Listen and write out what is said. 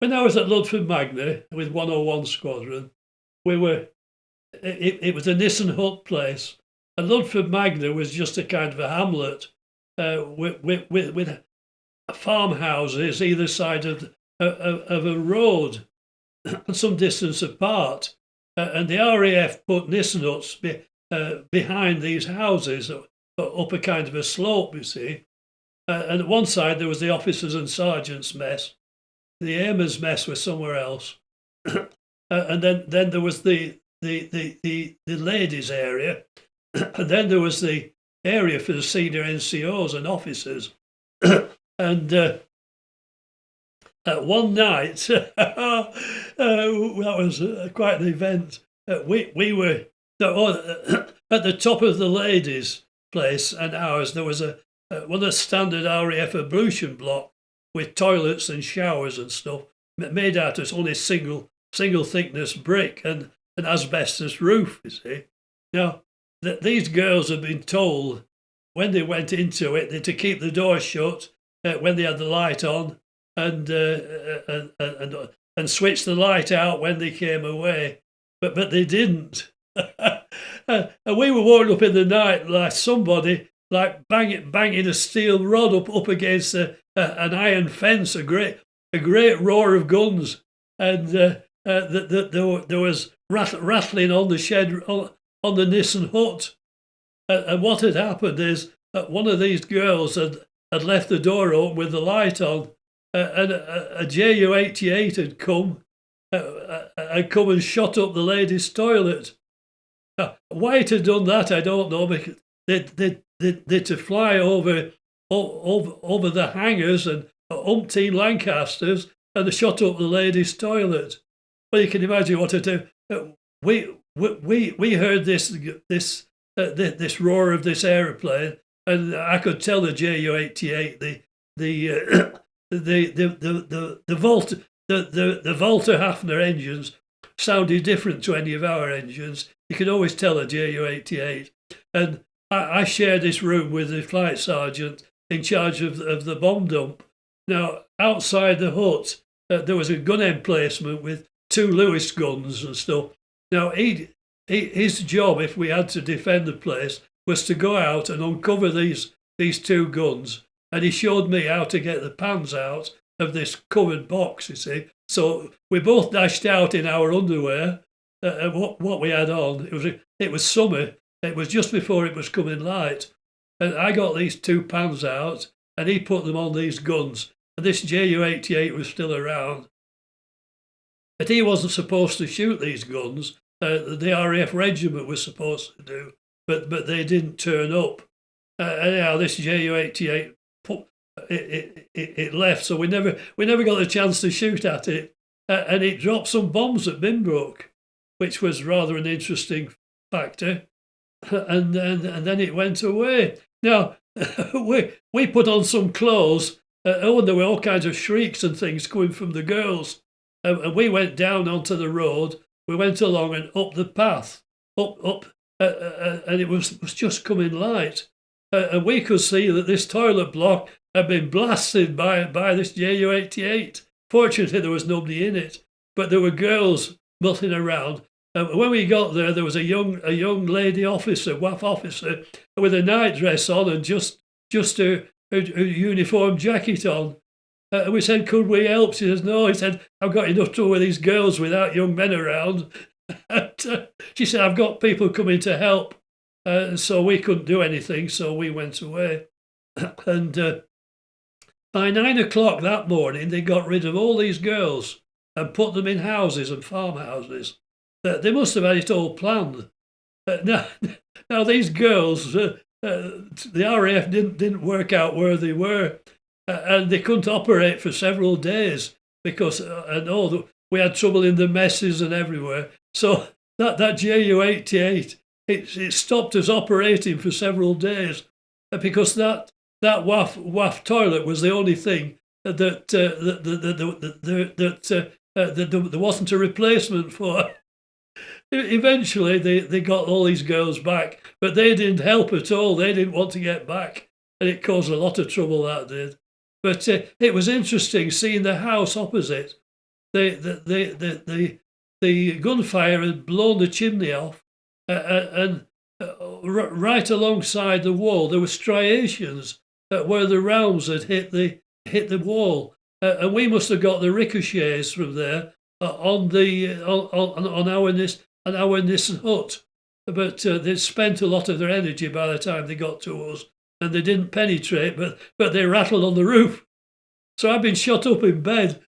when I was at Ludford Magna with 101 Squadron, we were it was a Nissen Hut place, and Ludford Magna was just a kind of a hamlet with farmhouses either side of a road, some distance apart, and the RAF put Nissen huts behind these houses up a kind of a slope, you see. And at one side there was the officers and sergeants' mess. The airmen's mess was somewhere else, and then there was the ladies' area, and then there was the area for the senior NCOs and officers. And one night, that was quite an event. We were at the top of the ladies' place and ours. There was one of the standard RAF ablution block with toilets and showers and stuff, made out of only single thickness brick and an asbestos roof. You see, now these girls had been told when they went into it to keep the door shut when they had the light on, and switch the light out when they came away, but they didn't. And we were woken up in the night like somebody like banging a steel rod up against an iron fence, a great roar of guns, and there was rattling on the shed on the Nissen hut. And what had happened is that one of these girls had left the door open with the light on, and a Ju-88 had come and shot up the ladies' toilet. Now, why it had done that, I don't know, because they to fly over the hangars and umpteen Lancasters and shot up the ladies' toilet. Well, you can imagine what to do. We heard this roar of this aeroplane, and I could tell the Ju-88 the Volta Hafner engines sounded different to any of our engines. You could always tell a Ju-88. And I shared this room with the flight sergeant in charge of the bomb dump. Now, outside the hut, there was a gun emplacement with 2 Lewis guns and stuff. Now, his job, if we had to defend the place, was to go out and uncover these 2 guns. And he showed me how to get the pans out of this covered box, you see. So we both dashed out in our underwear, what we had on. It was summer. It was just before it was coming light. And I got these 2 pans out, and he put them on these guns. And this Ju-88 was still around. But he wasn't supposed to shoot these guns. The RAF regiment was supposed to do, but they didn't turn up. Anyhow, this Ju-88 it left, so we never got a chance to shoot at it, and it dropped some bombs at Binbrook, which was rather an interesting factor, and then it went away. Now we put on some clothes, and there were all kinds of shrieks and things coming from the girls, and we went down onto the road. We went along and up the path, up, and it was just coming light. And we could see that this toilet block had been blasted by this Ju-88. Fortunately, there was nobody in it, but there were girls mucking around. And when we got there was a young lady officer, WAF officer, with a nightdress on and just her uniform jacket on. And we said, could we help? She says, no. He said, I've got enough trouble with these girls without young men around. And, she said, I've got people coming to help. So we couldn't do anything, so we went away. And by 9 o'clock that morning, they got rid of all these girls and put them in houses and farmhouses. They must have had it all planned. Now these girls, the RAF didn't work out where they were, and they couldn't operate for several days because we had trouble in the messes and everywhere. So that Ju-88, it stopped us operating for several days because that WAF toilet was the only thing that there wasn't a replacement for. Eventually, they got all these girls back, but they didn't help at all. They didn't want to get back, and it caused a lot of trouble, that did. But it was interesting seeing the house opposite. the gunfire had blown the chimney off, and right alongside the wall there were striations where the rounds had hit the wall, and we must have got the ricochets from there on our Nissen hut. But they spent a lot of their energy by the time they got to us, and they didn't penetrate, but they rattled on the roof. So I've been shut up in bed